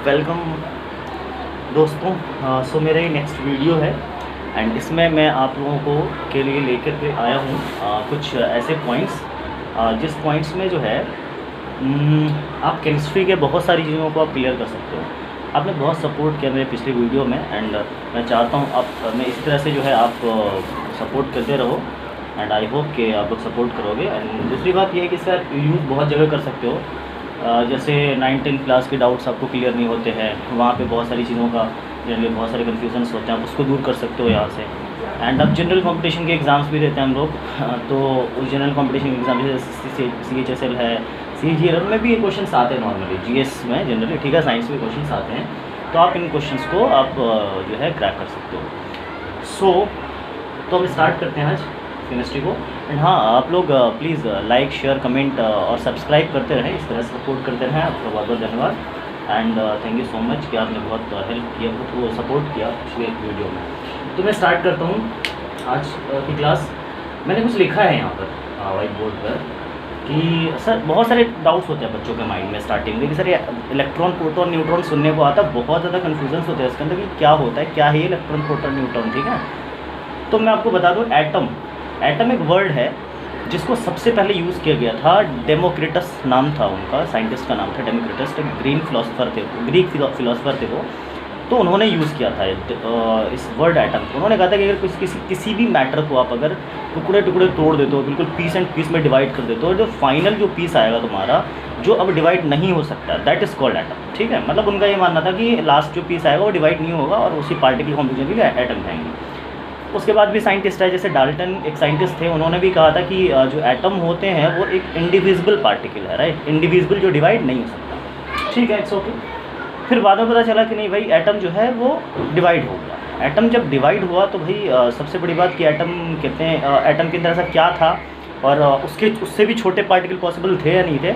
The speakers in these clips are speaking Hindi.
वेलकम दोस्तों। सो मेरा ये नेक्स्ट वीडियो है एंड इसमें मैं आप लोगों को के लिए लेकर के आया हूँ कुछ ऐसे पॉइंट्स जिस पॉइंट्स में जो है आप केमिस्ट्री के बहुत सारी चीज़ों को आप क्लियर कर सकते हो। आपने बहुत सपोर्ट किया मेरे पिछले वीडियो में एंड मैं चाहता हूँ आप मैं इसी तरह से जो है आप सपोर्ट करते रहो एंड आई होप कि आप लोग सपोर्ट करोगे। एंड दूसरी बात ये है कि इसका यूज़ बहुत जगह कर सकते हो। जैसे 9-10 क्लास के डाउट्स आपको क्लियर नहीं होते हैं, वहाँ पे बहुत सारी चीज़ों का जनरली बहुत सारे कन्फ्यूजन्स होते हैं, आप उसको दूर कर सकते हो यहाँ से। एंड अब जनरल कंपटीशन के एग्ज़ाम्स भी देते हैं हम लोग, तो उस जनरल कंपटीशन के एग्ज़ाम जैसे CHSL है, CGL में भी ये क्वेश्चन आते हैं नॉर्मली, GS में जनरली, ठीक है, साइंस में क्वेश्चन आते हैं, तो आप इन क्वेश्चन को आप जो है क्रैक कर सकते हो। तो हम स्टार्ट करते हैं आज केमिस्ट्री को। एंड हाँ, आप लोग प्लीज़ लाइक शेयर कमेंट और सब्सक्राइब करते रहें, इस तरह सपोर्ट करते रहें। आपका बहुत बहुत धन्यवाद and thank you so much कि आपने बहुत हेल्प किया, वो सपोर्ट किया पिछले वीडियो में। तो मैं स्टार्ट करता हूँ आज की क्लास। मैंने कुछ लिखा है यहाँ पर वाइट बोर्ड पर कि सर बहुत सारे डाउट्स होते हैं बच्चों के माइंड में स्टार्टिंग में कि सर ये इलेक्ट्रॉन प्रोटॉन न्यूट्रॉन सुनने को आता है, बहुत ज़्यादा कन्फ्यूजन्स होते हैं इसके अंदर कि क्या होता है, क्या है ये इलेक्ट्रॉन प्रोटॉन न्यूट्रॉन, ठीक है। तो मैं आपको बता दूँ, एटम एक वर्ड है जिसको सबसे पहले यूज़ किया गया था, डेमोक्रिटस नाम था उनका, साइंटिस्ट का नाम था डेमोक्रिटस, एक ग्रीक फिलोसफर थे वो। तो उन्होंने यूज़ किया था इस वर्ड एटम। उन्होंने कहा था कि अगर किसी भी मैटर को आप अगर टुकड़े टुकड़े तोड़ देते हो, बिल्कुल पीस एंड पीस में डिवाइड कर देते हो, जो फाइनल जो पीस आएगा तुम्हारा, जो अब डिवाइड नहीं हो सकता, दैट इज़ कॉल्ड एटम, ठीक है। मतलब उनका ये मानना था कि लास्ट जो पीस आएगा वो डिवाइड नहीं होगा और उसी पार्टिकल कॉम्पोजिशन के लिए एटम कहेंगे। उसके बाद भी साइंटिस्ट है, जैसे डाल्टन एक साइंटिस्ट थे, उन्होंने भी कहा था कि जो एटम होते हैं वो एक इंडिविजिबल पार्टिकल है, राइट, इंडिविजिबल जो डिवाइड नहीं हो सकता, ठीक है, इट्स ओके। फिर बाद में पता चला कि नहीं भाई, एटम जो है वो डिवाइड हो गया। एटम जब डिवाइड हुआ तो भाई सबसे बड़ी बात कि एटम कहते हैं, एटम के अंदर ऐसा क्या था और उससे भी छोटे पार्टिकल पॉसिबल थे या नहीं थे।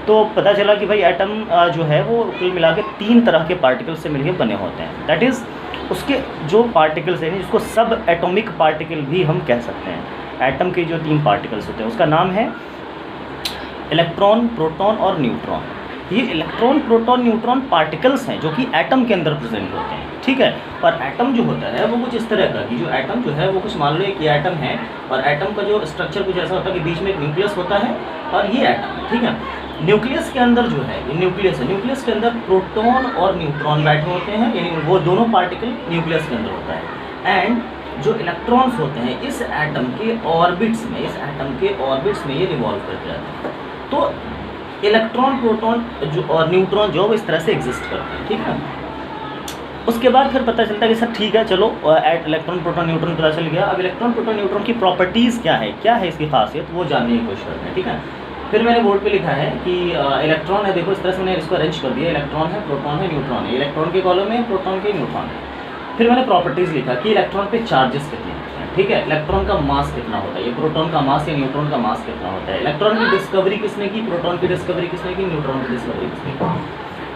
तो पता चला कि भाई एटम जो है वो कुल मिला के 3 तरह के पार्टिकल से मिलकर बने होते हैं। दैट इज़ उसके जो पार्टिकल्स हैं जिसको सब एटॉमिक पार्टिकल भी हम कह सकते हैं। एटम के जो 3 पार्टिकल्स होते हैं उसका नाम है इलेक्ट्रॉन, प्रोटॉन और न्यूट्रॉन। ये इलेक्ट्रॉन, प्रोटॉन, न्यूट्रॉन पार्टिकल्स हैं जो कि एटम के अंदर प्रेजेंट होते हैं, ठीक है। और एटम जो होता है वो कुछ इस तरह का कि जो एटम जो है वो कुछ, मान लो एक ये एटम है और एटम का जो स्ट्रक्चर कुछ ऐसा होता है कि बीच में एक न्यूक्लियस होता है और ये एटम है, ठीक है। न्यूक्लियस के अंदर जो है ये न्यूक्लियस है, न्यूक्लियस के अंदर प्रोटॉन और न्यूट्रॉन बैठे होते हैं, यानी वो दोनों पार्टिकल न्यूक्लियस के अंदर होता है। एंड जो इलेक्ट्रॉन्स होते हैं इस एटम के ऑर्बिट्स में, ये रिवॉल्व करते रहते हैं। तो इलेक्ट्रॉन, प्रोटॉन जो और न्यूट्रॉन जो इस तरह से एग्जिस्ट करते हैं, ठीक है। उसके बाद फिर पता चलता है कि सर ठीक है, चलो इलेक्ट्रॉन, प्रोटॉन, न्यूट्रॉन पता चल गया, अब इलेक्ट्रॉन, प्रोटॉन, न्यूट्रॉन की प्रॉपर्टीज़ क्या है इसकी खासियत, वो जानने की कोशिश करते हैं, ठीक है। फिर मैंने बोर्ड पे लिखा है कि इलेक्ट्रॉन है, देखो इस तरह से मैंने इसको अरेंज कर दिया, इलेक्ट्रॉन है, प्रोटॉन है, न्यूट्रॉन है, इलेक्ट्रॉन के कॉलम में, प्रोटॉन के न्यूट्रॉन है। फिर मैंने प्रॉपर्टीज़ लिखा कि इलेक्ट्रॉन पे चार्जेस कितने होते हैं, ठीक है, इलेक्ट्रॉन का मास कितना होता है, ये प्रोटॉन का मास या न्यूट्रॉन का मास कितना होता है, इलेक्ट्रॉन की डिस्कवरी किसने की, प्रोटॉन की डिस्कवरी किसने की, न्यूट्रॉन की डिस्कवरी किसने की,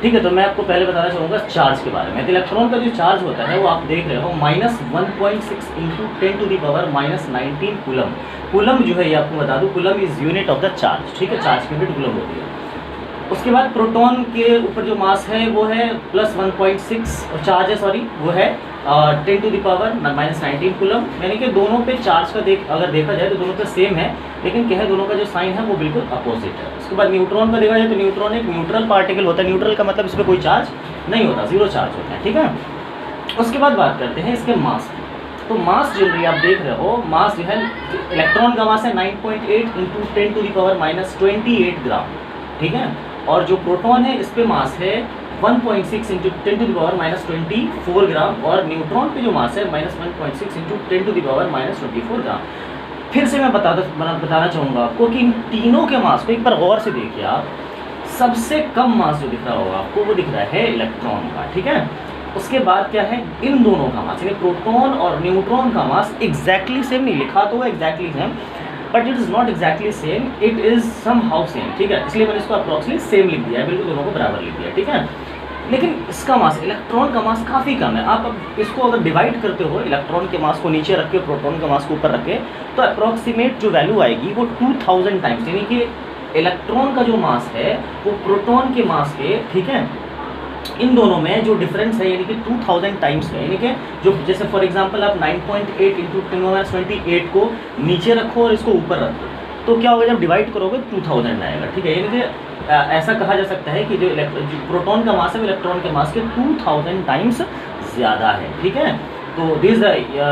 ठीक है। तो मैं आपको पहले बताना चाहूँगा चार्ज के बारे में। तो इलेक्ट्रॉन का जो चार्ज होता है वो आप देख रहे हो -1.6 × 10⁻19 कूलम। कूलम जो है ये आपको बता दूँ, coulomb is unit of the charge, ठीक है, चार्ज की यूनिट कूलम होती है। उसके बाद प्रोटॉन के ऊपर जो मास है वो है +1.6 चार्ज है, सॉरी, वो है 10⁻19 कूलम, यानी कि दोनों पे चार्ज का अगर देखा जाए तो दोनों पे सेम है, लेकिन क्या है, दोनों का जो साइन है वो बिल्कुल अपोजिट है। उसके बाद न्यूट्रॉन का देखा जाए तो न्यूट्रॉन एक न्यूट्रल पार्टिकल होता है। न्यूट्रल का मतलब इस पर कोई चार्ज नहीं होता, 0 चार्ज होता है, ठीक है। उसके बाद बात करते हैं इसके मास की। तो मास जनरली आप देख रहे हो, मास जो है इलेक्ट्रॉन का मास है 9.8 × 10⁻28 ग्राम, ठीक है। और जो प्रोटॉन है इस पे मास है 1.6 × 10⁻24 ग्राम, और न्यूट्रॉन पे जो मास है -1.6 × 10⁻24 ग्राम। फिर से मैं बताना चाहूँगा आपको कि इन तीनों के मास को एक बार गौर से देखिए आप, सबसे कम मास जो दिख रहा होगा आपको वो दिख रहा है इलेक्ट्रॉन का, ठीक है। उसके बाद क्या है, इन दोनों का मास, यानी प्रोटॉन और न्यूट्रॉन का मास एग्जैक्टली सेम नहीं, लिखा तो exactly same, but it is not exactly same, it is somehow same, ठीक है। इसलिए मैंने इसको अप्रॉक्सिमेटली सेम लिख दिया है, बिल्कुल दोनों को बराबर लिख दिया, ठीक है। लेकिन इसका मास, इलेक्ट्रॉन का मास काफ़ी कम है। आप अब इसको अगर डिवाइड करते हो, इलेक्ट्रॉन के मास को नीचे रख के प्रोटॉन के मास को ऊपर रख के, तो अप्रॉक्सीमेट जो वैल्यू आएगी वो 2000 टाइम्स, यानी कि इलेक्ट्रॉन का जो मास है वो प्रोटॉन के मास के, ठीक है, इन दोनों में जो डिफरेंस है यानी कि 2000 टाइम्स है, यानी कि जो जैसे फॉर एग्जांपल आप 9.8 इंटू 10⁻28 को नीचे रखो और इसको ऊपर रखो, तो क्या होगा, जब डिवाइड करोगे 2000 आएगा, ठीक है। यानी कि ऐसा कहा जा सकता है कि जो प्रोटॉन का मास है वो इलेक्ट्रॉन के मास के 2000 टाइम्स ज़्यादा है, ठीक है। तो this the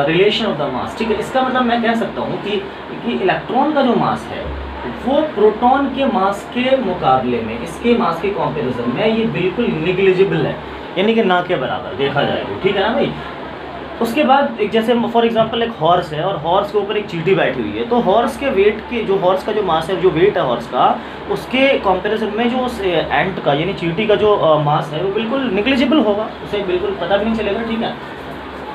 relation of the mass, ठीक है। इसका मतलब मैं कह सकता हूँ कि इलेक्ट्रॉन का जो मास है वो प्रोटॉन के मास के मुकाबले में, इसके मास के कंपैरिजन में ये बिल्कुल निग्लिजिबल है, यानी कि ना के बराबर देखा जाए तो, ठीक है ना भाई। उसके बाद एक जैसे फॉर एग्जांपल एक हॉर्स है और हॉर्स के ऊपर एक चींटी बैठी हुई है, तो हॉर्स के वेट के जो हॉर्स का जो मास है, जो वेट है हॉर्स का, उसके कंपैरिजन में जो उस एंट का यानी चींटी का जो मास है वो बिल्कुल निग्लिजिबल होगा, उसे बिल्कुल पता भी नहीं चलेगा, ठीक है।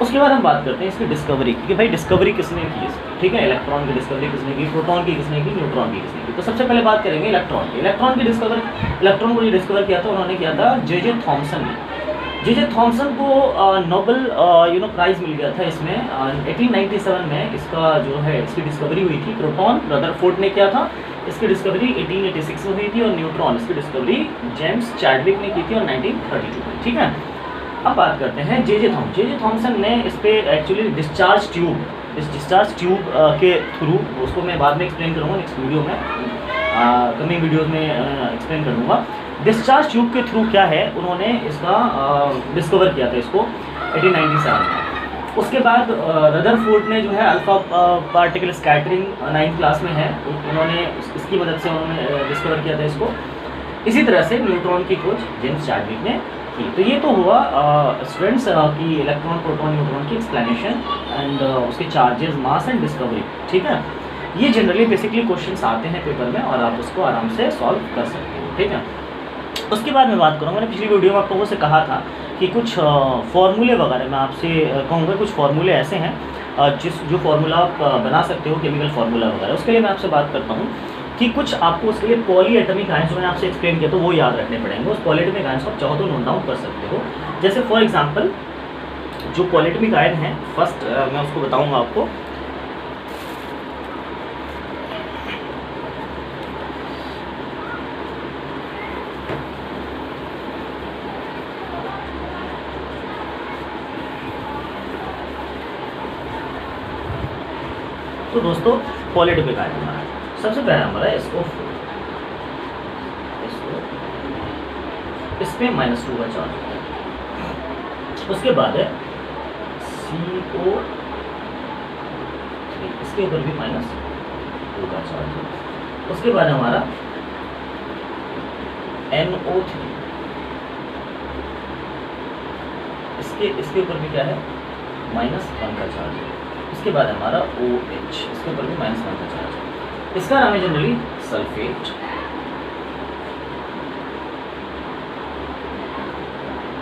उसके बाद हम बात करते हैं इसकी डिस्कवरी की, कि भाई डिस्कवरी किसने की इसकी, ठीक है। इलेक्ट्रॉन की डिस्कवरी किसने की, प्रोटॉन की किसने की, न्यूट्रॉन की किसने की। तो सबसे पहले बात करेंगे इलेक्ट्रॉन की। इलेक्ट्रॉन की डिस्कवरी, इलेक्ट्रॉन को जो डिस्कवर किया था उन्होंने किया था जे थॉमसन ने। जे थॉमसन को नोबेल प्राइज़ मिल गया था इसमें 1897 में। इसका जो है इसकी डिस्कवरी हुई थी। प्रोटॉन रदरफोर्ड ने किया था, इसकी डिस्कवरी 1886 में हुई थी, और न्यूट्रॉन इसकी डिस्कवरी जेम्स चैडविक ने की थी और 1932 में, ठीक है। अब बात करते हैं जे थॉमसन ने इस पर एक्चुअली डिस्चार्ज ट्यूब के थ्रू, उसको मैं बाद में एक्सप्लेन करूँगा नेक्स्ट वीडियो में, कमिंग वीडियोज़ में एक्सप्लेन कर दूँगा। डिस्चार्ज ट्यूब के थ्रू क्या है, उन्होंने इसका डिस्कवर किया था इसको 1897 में। उसके बाद रदरफोर्ड ने जो है alpha particle scattering 9th class में है, उन्होंने इसकी मदद से उन्होंने डिस्कवर किया था इसको। इसी तरह से न्यूट्रॉन की खोज जेम्स चैडविक ने की। तो ये तो हुआ स्टूडेंट्स की इलेक्ट्रॉन, प्रोटॉन, न्यूट्रॉन की एक्सप्लेनेशन एंड उसके चार्जेस, मास एंड डिस्कवरी, ठीक है। ये जनरली बेसिकली क्वेश्चंस आते हैं पेपर में और आप उसको आराम से सॉल्व कर सकते हो, ठीक है। उसके बाद मैं बात करूँगा, मैंने पिछली वीडियो में आप लोगों से कहा था कि कुछ फार्मूले वगैरह मैं आपसे कहूँगा, कुछ फार्मूले ऐसे हैं जो फार्मूला आप बना सकते हो, केमिकल फार्मूला वगैरह। उसके लिए मैं आपसे बात करता हूँ कि कुछ आपको उसके लिए पॉली एटमिक आयंस, मैंने आपसे एक्सप्लेन किया तो वो याद रखने पड़ेंगे। उस पॉली एटमिक आयंस को आप चाहो तो नोट डाउन कर सकते हो। जैसे फॉर एग्जांपल जो पॉली एटमिक आयन है, फर्स्ट मैं उसको बताऊंगा आपको। तो दोस्तों पॉली एटमिक आयन हमारा सबसे पहला नंबर है SO4, इसमें -2 का चार्ज होता है। उसके बाद है CO3, इसके ऊपर भी -2 का चार्ज है। उसके बाद हमारा NO3, इसके ऊपर भी क्या है, -1 का चार्ज है। इसके बाद हमारा OH, इसके ऊपर भी -1 का चार्ज है। इसका नाम है जनरली सल्फेट,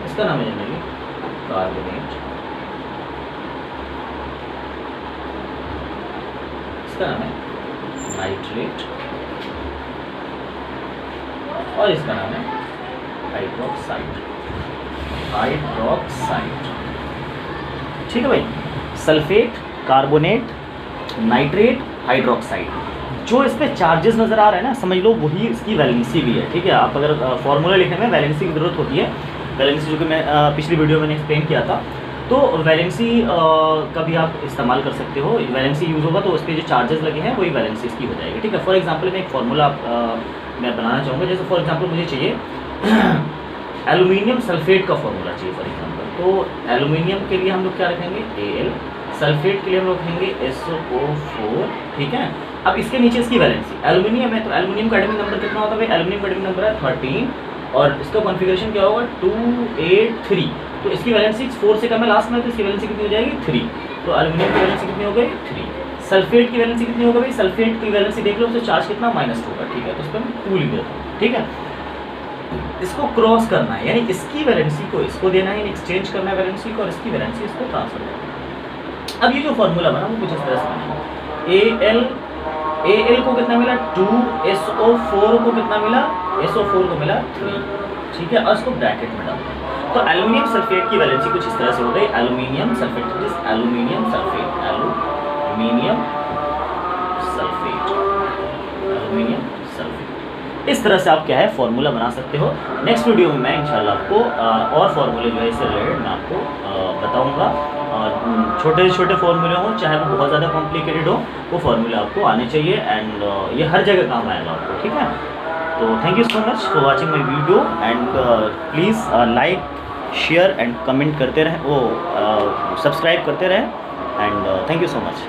इसका नाम है जनरली कार्बोनेट, इसका नाम है नाइट्रेट, और इसका नाम है हाइड्रोक्साइड, ठीक है भाई। Sulphate, carbonate, nitrate, hydroxide. जो इस पे चार्जेस नज़र आ रहे हैं ना, समझ लो वही इसकी वैलेंसी भी है, ठीक है। आप अगर फॉर्मूला लिखने में वैलेंसी की ज़रूरत होती है, वैलेंसी जो कि मैं पिछली वीडियो में एक्सप्लेन किया था, तो वैलेंसी का भी आप इस्तेमाल कर सकते हो। वैलेंसी यूज़ होगा तो उस पर जो चार्जेस लगे हैं वही वैलेंसी इसकी हो जाएगी, ठीक है। फॉर एग्जांपल मैं एक फार्मूला मैं बनाना चाहूँगा। जैसे फॉर एग्जांपल मुझे चाहिए एल्यूमिनियम सल्फेट का फार्मूला चाहिए फॉर एग्जांपल, तो एल्यूमिनियम के लिए हम लोग क्या रखेंगे Al, सल्फेट के लिए हम लोग रखेंगे SO4, ठीक है। अब इसके नीचे इसकी वैलेंसी, एल्यूमिनियम है तो एल्यूमिनियम का एटॉमिक नंबर कितना होता है भाई, एल्यूमिनियम का एटॉमिक नंबर है 13, और इसका कॉन्फ़िगरेशन क्या होगा 283। तो इसकी वैलेंसी 4 से कम है लास्ट में, तो इसकी वैलेंसी कितनी हो जाएगी 3। तो एल्यूमिनियम की वैलेंसी कितनी हो गई 3। सल्फेट की वैलेंसी कितनी होगा भाई, सल्फेट की वैलेंसी देख लो, उससे चार्ज कितना -2 होगा, ठीक है। तो इस पर 2 लिख देता हूँ, ठीक है। इसको क्रॉस करना है, यानी इसकी वैलेंसी को इसको देना है, एक्सचेंज करना है वैलेंसी को, और इसकी वैलेंसी इसको ट्रांसफर करना है। अब ये जो फॉर्मूला बना वो कुछ इस तरह से बना, Al को कितना मिला 2, SO4 को कितना मिला, SO4 को मिला 3, ठीक है। और इसको ब्रैकेट में डाल, तो एल्यूमिनियम सल्फेट की वैलेंसी कुछ इस तरह से हो गई, aluminium sulphate, aluminium sulphate, aluminium sulphate, aluminium sulphate, इस तरह से आप क्या है फार्मूला बना सकते हो। नेक्स्ट वीडियो में मैं इंशाल्लाह आपको और फार्मूले जो है इससे रिलेटेड मैं आपको बताऊँगा। छोटे से छोटे फार्मूले हों चाहे वो बहुत ज़्यादा कॉम्प्लिकेटेड हो, वो फार्मूले आपको आने चाहिए एंड ये हर जगह काम आएगा आपको, ठीक है। तो thank you so much for watching my video and please like share and comment करते रहें, वो सब्सक्राइब करते रहें and thank you so much.